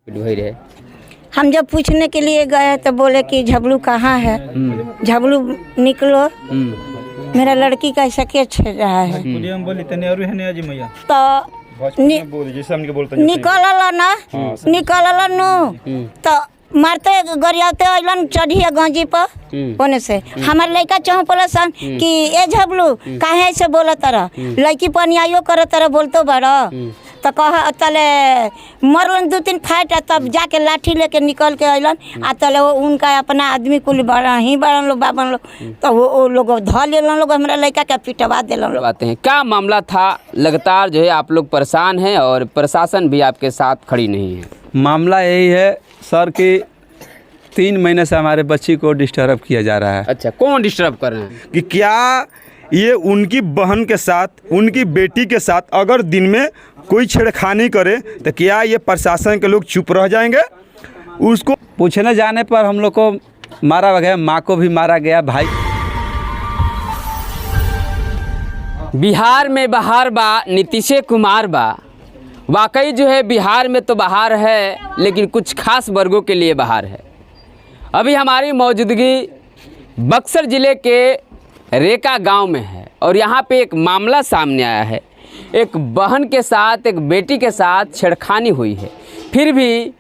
भाई रहे। हम जब पूछने के लिए गए तो बोले कि झबलू कहाँ है। झबलू निकलो, मेरा लड़की का सके छेड़ रहा है तो निकल नु तो मारते गरियाते अइलन चढ़िया गंजी पर ओने से हमारे लड़का चौपल सन कि ए झबलू काहे से बोला तरह लड़की पनियाइयो करे तरह बोलतो बड़ा तो कह तले मरलन 2-3 फाइट तब जाके लाठी लेके निकल के अइलन आ तले वो उनका अपना आदमी कुल बड़ा ही बड़न लोग बाबन लोग तो वो लोग ध लेलन लोग हमारा लड़का के पिटवा देलन लोग। बातें हैं क्या मामला था, लगातार जो है आप लोग परेशान हैं और प्रशासन भी आपके साथ खड़ी नहीं है। मामला यही है सर कि 3 महीने से हमारे बच्ची को डिस्टर्ब किया जा रहा है। अच्छा, कौन डिस्टर्ब कर रहे हैं? कि क्या ये उनकी बहन के साथ, उनकी बेटी के साथ अगर दिन में कोई छेड़खानी करे तो क्या ये प्रशासन के लोग चुप रह जाएंगे? उसको पूछने जाने पर हम लोग को मारा गया, माँ को भी मारा गया, भाई। बिहार में बहार बा, नीतीश कुमार बा। वाकई जो है बिहार में तो बहार है, लेकिन कुछ खास वर्गों के लिए बहार है। अभी हमारी मौजूदगी बक्सर ज़िले के रेका गांव में है और यहाँ पे एक मामला सामने आया है। एक बहन के साथ, एक बेटी के साथ छेड़खानी हुई है, फिर भी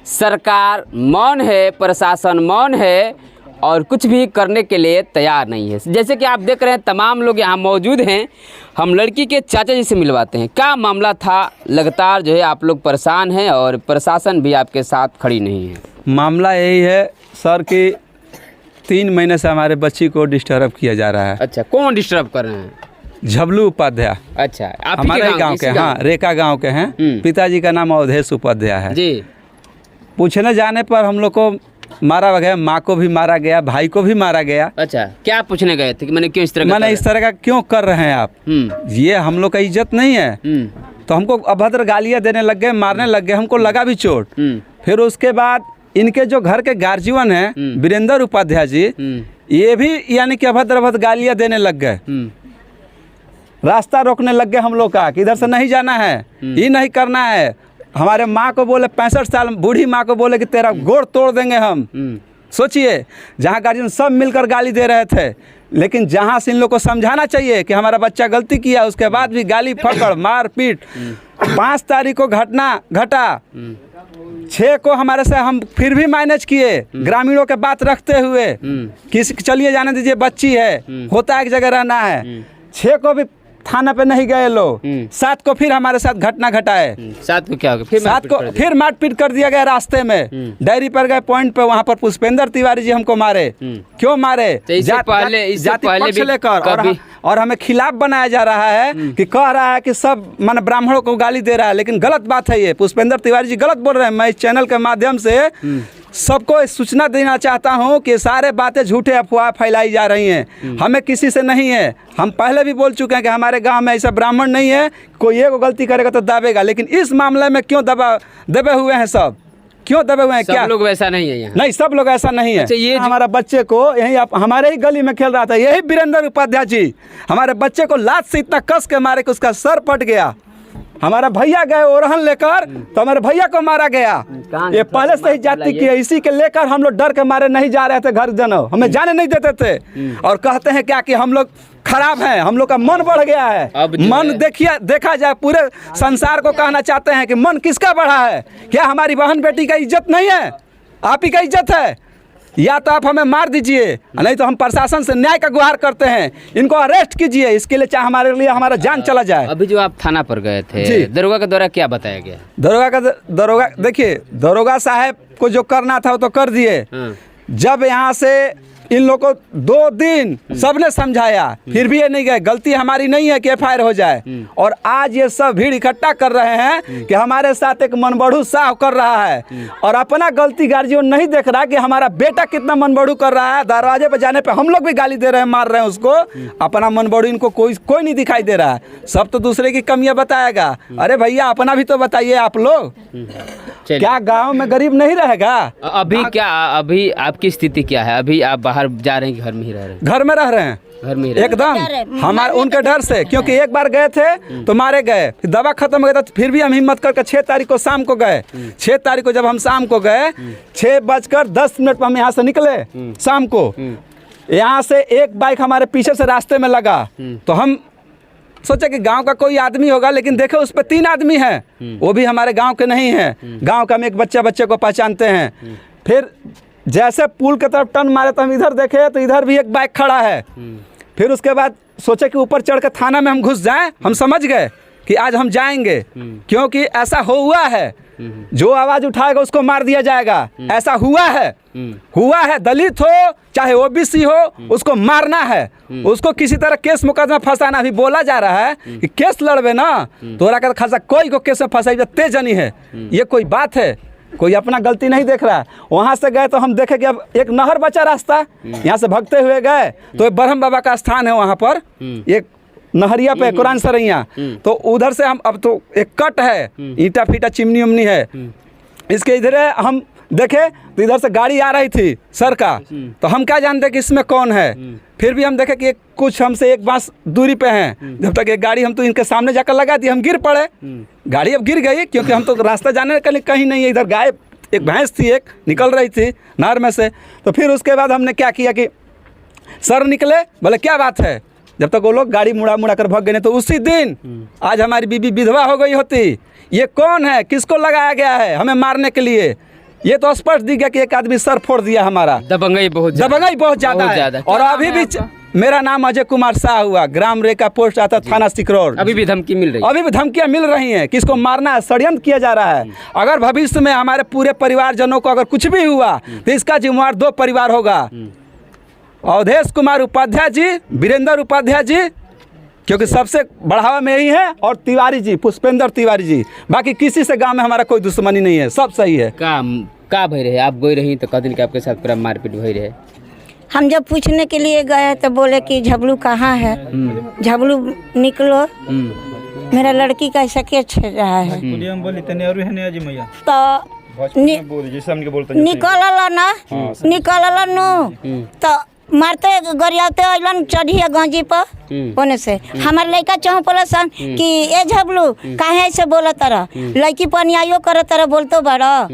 सरकार मौन है, प्रशासन मौन है और कुछ भी करने के लिए तैयार नहीं है। जैसे कि आप देख रहे हैं तमाम लोग यहाँ मौजूद हैं। हम लड़की के चाचा जी से मिलवाते हैं। क्या मामला था, लगातार जो है आप लोग परेशान हैं और प्रशासन भी आपके साथ खड़ी नहीं है। मामला यही है सर कि 3 महीने से हमारे बच्ची को डिस्टर्ब किया जा रहा है। अच्छा, कौन डिस्टर्ब कर रहे हैं? झबलू उपाध्याय। अच्छा, आप हमारे गांव के, हाँ, रेका गांव के हैं। पिताजी का नाम अवधेश उपाध्याय है जी। पूछने जाने पर हम लोग को मारा गया, माँ को भी मारा गया, भाई को भी मारा गया। अच्छा, क्या पूछने गए थे कि मैंने क्यों इस तरह का क्यों कर रहे हैं आप? ये हम लोग का इज्जत नहीं है। तो हमको अभद्र गालियाँ देने लग गए, मारने लग गए, हमको लगा भी चोट। फिर उसके बाद इनके जो घर के गार्जियन हैं वीरेंद्र उपाध्याय जी, ये भी यानी कि अभद्र गालियाँ देने लग गए, रास्ता रोकने लग गए हम लोग का कि इधर से नहीं जाना है, ये नहीं करना है। हमारे माँ को बोले, 65 साल बूढ़ी माँ को बोले कि तेरा गोड़ तोड़ देंगे हम। सोचिए, जहाँ गार्जियन सब मिलकर गाली दे रहे थे, लेकिन जहाँ से इन लोग को समझाना चाहिए कि हमारा बच्चा गलती किया, उसके बाद भी गाली फकड़ मार पीट। 5 तारीख को घटना घटा, 6 को हमारे से हम फिर भी मैनेज किए, ग्रामीणों के बात रखते हुए कि चलिए जाने दीजिए, बच्ची है, होता है एक जगह रहना है। 6 को भी थाना पे नहीं गए लोग। 7 को फिर हमारे साथ घटना घटाए। 7 को क्या हो गया? 7 को फिर मारपीट कर दिया गया रास्ते में। डायरी पर गए पॉइंट पे, वहाँ पर पुष्पेंद्र तिवारी जी हमको मारे। क्यों मारे? जाति पक्ष लेकर और हमें खिलाफ बनाया जा रहा है कि कह रहा है कि सब मान ब्राह्मणों को गाली दे रहा है, लेकिन गलत बात है ये। पुष्पेंद्र तिवारी जी गलत बोल रहे हैं। मैं इस चैनल के माध्यम से सबको सूचना देना चाहता हूं कि सारे बातें झूठे अफवाह फैलाई जा रही हैं। हमें किसी से नहीं है। हम पहले भी बोल चुके हैं कि हमारे गांव में ऐसा ब्राह्मण नहीं है, कोई एक गलती करेगा तो दबेगा, लेकिन इस मामले में क्यों दबे हुए हैं? सब क्यों दबे हुए हैं? क्या सब लोग वैसा नहीं है यहाँ? नहीं, सब लोग ऐसा नहीं है। अच्छा, ये हमारा बच्चे को यही हमारे ही गली में खेल रहा था, यही वीरेंद्र उपाध्याय जी हमारे बच्चे को लात से इतना कस के मारे कि उसका सर फट गया। हमारा भैया गए ओरहन लेकर तो हमारे भैया को मारा गया। ये पहले से ही जाति की है, इसी के लेकर हम लोग डर के मारे नहीं जा रहे थे घर जनों, हमें जाने नहीं देते थे। और कहते हैं क्या कि हम लोग खराब हैं, हम लोग का मन बढ़ गया है। मन देखा जाए, पूरे संसार को कहना चाहते हैं कि मन किसका बढ़ा है? क्या हमारी बहन बेटी का इज्जत नहीं है? आप ही का इज्जत है। या तो आप हमें मार दीजिए, नहीं तो हम प्रशासन से न्याय का गुहार करते हैं। इनको अरेस्ट कीजिए, इसके लिए चाहे हमारे लिए हमारा जान चला जाए। अभी जो आप थाना पर गए थे, दरोगा के द्वारा क्या बताया गया? दरोगा देखिए, दरोगा साहब को जो करना था वो तो कर दिए। जब यहाँ से इन लोगों को 2 दिन सबने समझाया, फिर भी ये नहीं गए। गलती हमारी नहीं है कि FIR हो जाए। और आज ये सब भीड़ इकट्ठा कर रहे हैं कि हमारे साथ एक मनबढ़ू साहब कर रहा है, और अपना गलती गार्जियन नहीं देख रहा कि हमारा बेटा कितना मनबढ़ू कर रहा है। दरवाजे पे जाने पे हम लोग भी गाली दे रहे हैं, मार रहे हैं उसको। अपना मनबढ़ू इनको कोई नहीं दिखाई दे रहा है। सब तो दूसरे की कमियां बताएगा। अरे भैया, अपना भी तो बताइए आप लोग। क्या गाँव में गरीब नहीं रहेगा? अभी आपकी स्थिति क्या है? अभी आप बाहर बाहर जा रहे हैं कि घर में ही रह रहे हैं? घर में रह रहे हैं घर में ही रह रहे एकदम, हमारे उनके डर से, क्योंकि एक बार गए थे तो मारे गए, फिर दवा खत्म हो गया था, फिर भी हम हिम्मत करके 6 तारीख को शाम को गए। 6 तारीख को जब हम शाम को गए 6:10 पर हम यहाँ से निकले शाम को, यहाँ से एक बाइक हमारे पीछे से रास्ते में लगा, तो हम सोचे कि गांव का कोई आदमी होगा, लेकिन देखे उस पर 3 आदमी हैं, वो भी हमारे गांव के नहीं हैं। गांव का हम एक बच्चे को पहचानते हैं। फिर जैसे पुल की तरफ टर्न मारे तो हम इधर देखे तो इधर भी एक बाइक खड़ा है। फिर उसके बाद सोचे कि ऊपर चढ़ कर थाना में हम घुस जाएं। हम समझ गए कि आज हम जाएंगे, क्योंकि ऐसा हुआ है, जो आवाज़ उठाएगा उसको मार दिया जाएगा। ऐसा हुआ है, दलित हो चाहे ओबीसी हो, उसको मारना है, उसको किसी तरह केस मुकदमा फंसाना। भी बोला जा रहा है कि केस लड़वे ना तोरा का खासा कोई को केस में फंसाई तेजनी है। ये कोई बात है? कोई अपना गलती नहीं देख रहा है। वहाँ से गए तो हम देखे कि अब एक नहर बचा रास्ता, यहाँ से भागते हुए गए तो एक ब्रह्म बाबा का स्थान है वहाँ पर, एक नहरिया पे कुरान सरैया, तो उधर से हम अब तो एक कट है, ईटा फीटा चिमनी उमनी है, इसके इधर हम देखे तो इधर से गाड़ी आ रही थी सर का, तो हम क्या जानते कि इसमें कौन है। फिर भी हम देखे कि कुछ हमसे एक बांस दूरी पे हैं। जब तक एक गाड़ी हम तो इनके सामने जाकर लगा दी, हम गिर पड़े। गाड़ी अब गिर गई, क्योंकि हम तो रास्ता जाने के लिए कहीं नहीं है। इधर गाय एक भैंस थी, एक निकल रही थी नहर में से। तो फिर उसके बाद हमने क्या किया कि सर निकले, बोले क्या बात है। जब तक वो लोग गाड़ी मुड़ा कर भाग गए, तो उसी दिन आज हमारी बीबी विधवा हो गई होती। ये कौन है, किसको लगाया गया है हमें मारने के लिए? ये तो स्पष्ट दिख गया कि एक आदमी सर फोड़ दिया हमारा। दबंगई बहुत ज़्यादा है। और अभी भी मेरा नाम अजय कुमार शाह हुआ, ग्राम रेखा पोस्ट आता थाना सिकरौर। अभी भी धमकी मिल रही है? अभी भी धमकियां मिल रही हैं कि इसको मारना है, षड्यंत्र किया जा रहा है। अगर भविष्य में हमारे पूरे परिवारजनों को अगर कुछ भी हुआ तो इसका जिम्मेवार 2 परिवार होगा, अवधेश कुमार उपाध्याय जी, वीरेंद्र उपाध्याय जी, क्योंकि सबसे बढ़ावा में यही है, और तिवारी जी, पुष्पेंद्र तिवारी जी। बाकी किसी से गांव में हमारा कोई दुश्मनी नहीं है, सब सही है। का भय रहे? आप गए रही तो कह दिन के आपके साथ पूरा मारपीट भय रहे? हम जब पूछने के लिए गए तो बोले कि झबलू कहाँ है, झबलू निकलो, मेरा लड़की का ऐसा क्या छेड़ रहा है। तो निकल तो मारते गरियाते अइलन चढ़िया गंजी पर ओने से। हमारे लड़का चाहूँ पलसन कि ए झबलू काहे ऐसे बोलत तरह, लड़की पनियाइयो करत तरह बोलतो बड़ा।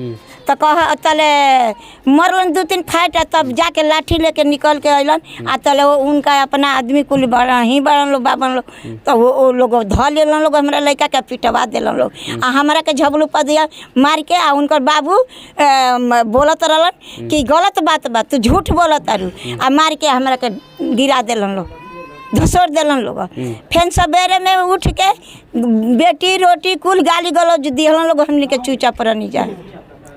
तो कह तले मरलन 2-3 फाइट, तब जाके लाठी लेके निकल के अइलन। आ तले वो उनका अपना आदमी कुल बड़न लोग बाबन लोग, तो वो लोग ध लेलन लोग, हमारा लड़का के पिटवा देलन लोग। आ हमारा के झबलू पर दिया मार के। आ उनकर बाबू बोलत रहलन कि गलत बात तू झूठ बोलत तारू, आ मार के हमारा के गिरा देलन लोग, धसोड़ देलन लोग। फिर सवेरे में उठ के बेटी रोटी कुल गाली गलौज दिहलन लोग। हमने के चूचा पर नहीं जा,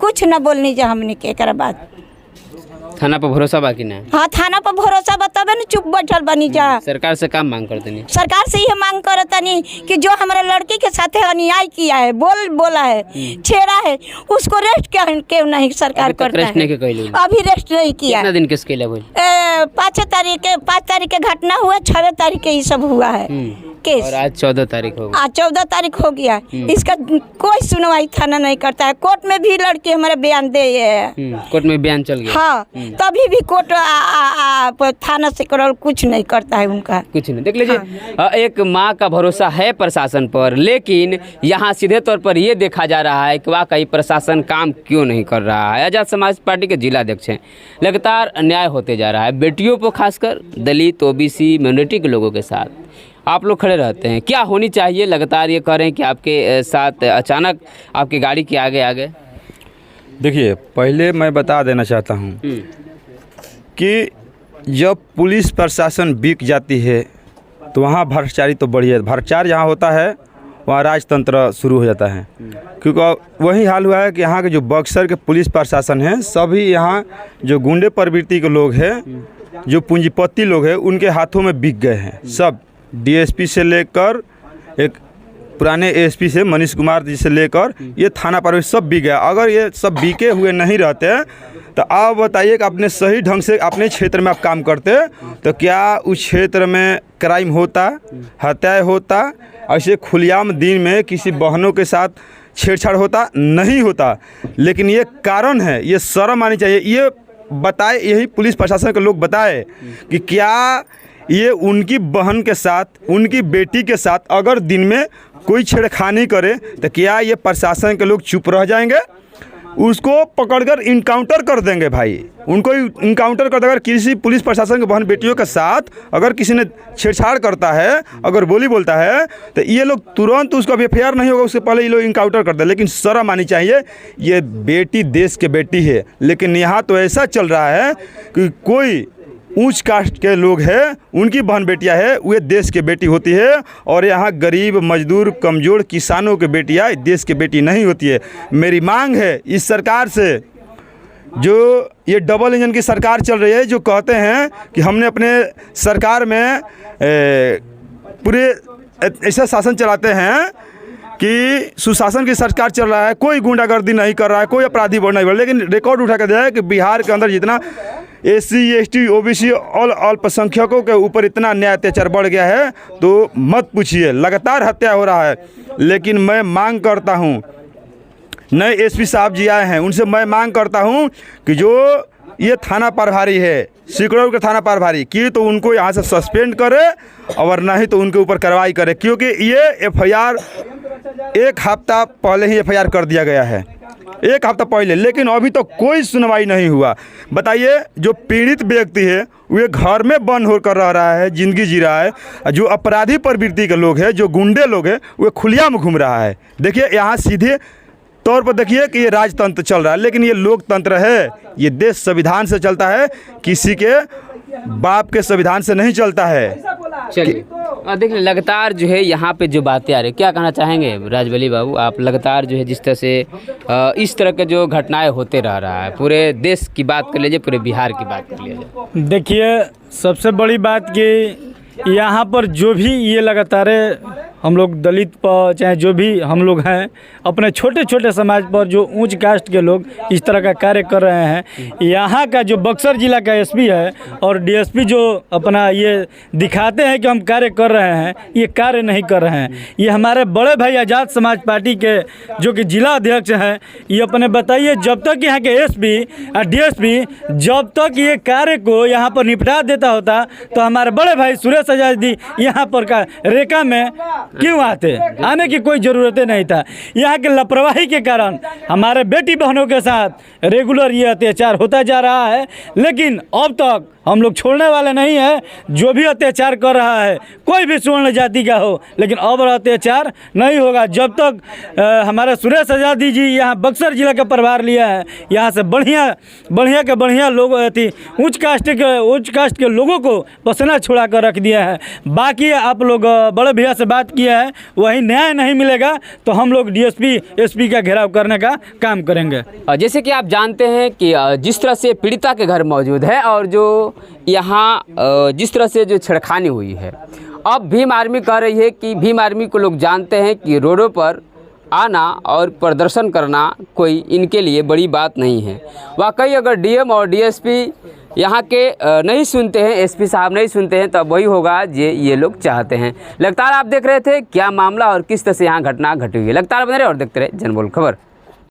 कुछ न बोलनी जा हमने के। एक बाद थाना पर भरोसा बाकी ना? हाँ, थाना पर भरोसा बताबे न चुप बैठल बनी जा। सरकार से काम मांग करते नहीं? सरकार से ये मांग करता नहीं कि जो हमारे लड़की के साथ अन्याय किया है, बोला है, छेड़ा है, उसको रेस्ट क्यों नहीं सरकार करता है? अभी रेस्ट नहीं किया। कितना दिन किसके लिए? 5 तारीख के घटना हुआ, 6 तारीख के ये सब हुआ है केस, और आज 14 तारीख हो गई। आज 14 तारीख हो गया। इसका कोई सुनवाई थाना नहीं करता है। कोर्ट में भी लड़की हमारे बयान दे है, कोर्ट में बयान चल गया। हाँ, तभी भी कोर्ट थाना से करल कुछ नहीं करता है उनका, कुछ नहीं। देख लीजिए, एक माँ का भरोसा है प्रशासन पर, लेकिन यहाँ सीधे तौर पर ये देखा जा रहा है कि वाकई प्रशासन काम क्यों नहीं कर रहा है। आज़ाद समाज पार्टी के जिला अध्यक्ष हैं, लगातार अन्याय होते जा रहा है बेटियों को, खासकर दलित ओबीसी माइनॉरिटी के लोगों के साथ आप लोग खड़े रहते हैं। क्या होनी चाहिए? लगातार ये कह रहे हैं कि आपके साथ अचानक आपकी गाड़ी के आगे देखिए, पहले मैं बता देना चाहता हूँ कि जब पुलिस प्रशासन बिक जाती है तो वहाँ भ्रष्टाचारी तो बढ़ी है। भ्रष्टाचार जहाँ होता है वहाँ राजतंत्र शुरू हो जाता है, क्योंकि वही हाल हुआ है कि यहाँ के जो बक्सर के पुलिस प्रशासन है, सभी यहाँ जो गुंडे प्रवृत्ति के लोग हैं, जो पूंजीपति लोग हैं, उनके हाथों में बिक गए हैं। सब डीएसपी से लेकर एक पुराने एसपी से मनीष कुमार जी से लेकर ये थाना पर सब बिक गया। अगर ये सब बिके हुए नहीं रहते तो आप बताइए कि अपने सही ढंग से अपने क्षेत्र में आप काम करते तो क्या उस क्षेत्र में क्राइम होता, हत्याएं होता, ऐसे खुलेआम दिन में किसी बहनों के साथ छेड़छाड़ होता? नहीं होता। लेकिन ये कारण है, ये शर्म आनी चाहिए। ये बताए, यही पुलिस प्रशासन के लोग बताए कि क्या ये उनकी बहन के साथ, उनकी बेटी के साथ अगर दिन में कोई छेड़खानी करे तो क्या ये प्रशासन के लोग चुप रह जाएंगे? उसको पकड़कर इनकाउंटर कर देंगे भाई, उनको इनकाउंटर कर देंगे। अगर किसी पुलिस प्रशासन के बहन बेटियों के साथ अगर किसी ने छेड़छाड़ करता है, अगर बोली बोलता है, तो ये लोग तुरंत उसका FIR नहीं होगा, उससे पहले ये लोग इनकाउंटर कर दे। लेकिन शर्म आनी चाहिए, ये बेटी देश के बेटी है। लेकिन यहाँ तो ऐसा चल रहा है कि कोई ऊंच कास्ट के लोग हैं, उनकी बहन बेटियां हैं, वे देश के बेटी होती है, और यहाँ गरीब मजदूर कमज़ोर किसानों के बेटियां देश के बेटी नहीं होती है। मेरी मांग है इस सरकार से, जो ये डबल इंजन की सरकार चल रही है, जो कहते हैं कि हमने अपने सरकार में पूरे ऐसा शासन चलाते हैं कि सुशासन की सरकार चल रहा है, कोई गुंडागर्दी नहीं कर रहा है, कोई अपराधी बढ़ नहीं बढ़, लेकिन रिकॉर्ड उठा कर दिया है कि बिहार के अंदर जितना SC ST OBC और अल्पसंख्यकों के ऊपर इतना अन्याय अत्याचार बढ़ गया है तो मत पूछिए, लगातार हत्या हो रहा है। लेकिन मैं मांग करता हूँ, नए SP साहब जी आए हैं, उनसे मैं मांग करता हूँ कि जो ये थाना प्रभारी है, सिकरौल के थाना प्रभारी की, तो उनको यहाँ से सस्पेंड करे और नहीं तो उनके ऊपर कार्रवाई करे, क्योंकि ये FIR 1 हफ्ता पहले ही FIR कर दिया गया है, 1 हफ्ता पहले, लेकिन अभी तो कोई सुनवाई नहीं हुआ। बताइए, जो पीड़ित व्यक्ति है वे घर में बंद होकर रह रहा है, ज़िंदगी जी रहा है, जो अपराधी प्रवृत्ति के लोग हैं, जो गुंडे लोग हैं, वे खुलियाम घूम रहा है। देखिए, यहाँ सीधे तौर पर देखिए कि ये राजतंत्र चल रहा है, लेकिन ये लोकतंत्र है। ये देश संविधान से चलता है, किसी के बाप के संविधान से नहीं चलता है। चलिए, देखिए लगातार जो है यहाँ पे जो बातें आ रही, क्या कहना चाहेंगे राजबली बाबू? आप लगातार जो है जिस तरह से इस तरह के जो घटनाएं होते रह रहा है, पूरे देश की बात कर लीजिए, पूरे बिहार की बात कर लीजिए। देखिए, सबसे बड़ी बात कि यहाँ पर जो भी ये लगातार हम लोग दलित पर, चाहे जो भी हम लोग हैं, अपने छोटे छोटे समाज पर जो ऊंच कास्ट के लोग इस तरह का कार्य कर रहे हैं, यहाँ का जो बक्सर जिला का SP है और DSP जो अपना ये दिखाते हैं कि हम कार्य कर रहे हैं, ये कार्य नहीं कर रहे हैं। ये हमारे बड़े भाई आज़ाद समाज पार्टी के जो कि जिला अध्यक्ष हैं, ये अपने बताइए, जब तक यहाँ के SP और DSP जब तक ये कार्य को यहाँ पर निपटा देता होता तो हमारे बड़े भाई सुरेश आजादी यहाँ पर का रेखा में क्यों आते? आने की कोई ज़रूरत नहीं था। यहाँ के लापरवाही के कारण हमारे बेटी बहनों के साथ रेगुलर ये अत्याचार होता जा रहा है, लेकिन अब तक हम लोग छोड़ने वाले नहीं हैं। जो भी अत्याचार कर रहा है, कोई भी स्वर्ण जाति का हो, लेकिन अब अत्याचार नहीं होगा जब तक हमारे सुरेश आजादी जी यहाँ बक्सर जिला का प्रभार लिया है। यहाँ से बढ़िया लोग उच्च कास्ट के लोगों को पसीना छुड़ा कर रख दिया है। बाकी आप लोग बड़े भैया से बात किया है, वही न्याय नहीं मिलेगा तो हम लोग DSP SP का घेराव करने का काम करेंगे। जैसे कि आप जानते हैं कि जिस तरह से पीड़िता के घर मौजूद है और जो यहाँ जिस तरह से जो छेड़खानी हुई है, अब भीम आर्मी कह रही है कि भीम आर्मी को लोग जानते हैं कि रोडों पर आना और प्रदर्शन करना कोई इनके लिए बड़ी बात नहीं है। वाकई अगर DM और DSP यहाँ के नहीं सुनते हैं, SP साहब नहीं सुनते हैं, तब वही होगा जो ये लोग चाहते हैं। लगातार आप देख रहे थे क्या मामला और किस तरह से यहाँ घटना घटी हुई है। लगातार बने रहे और देखते रहे जनबोल खबर।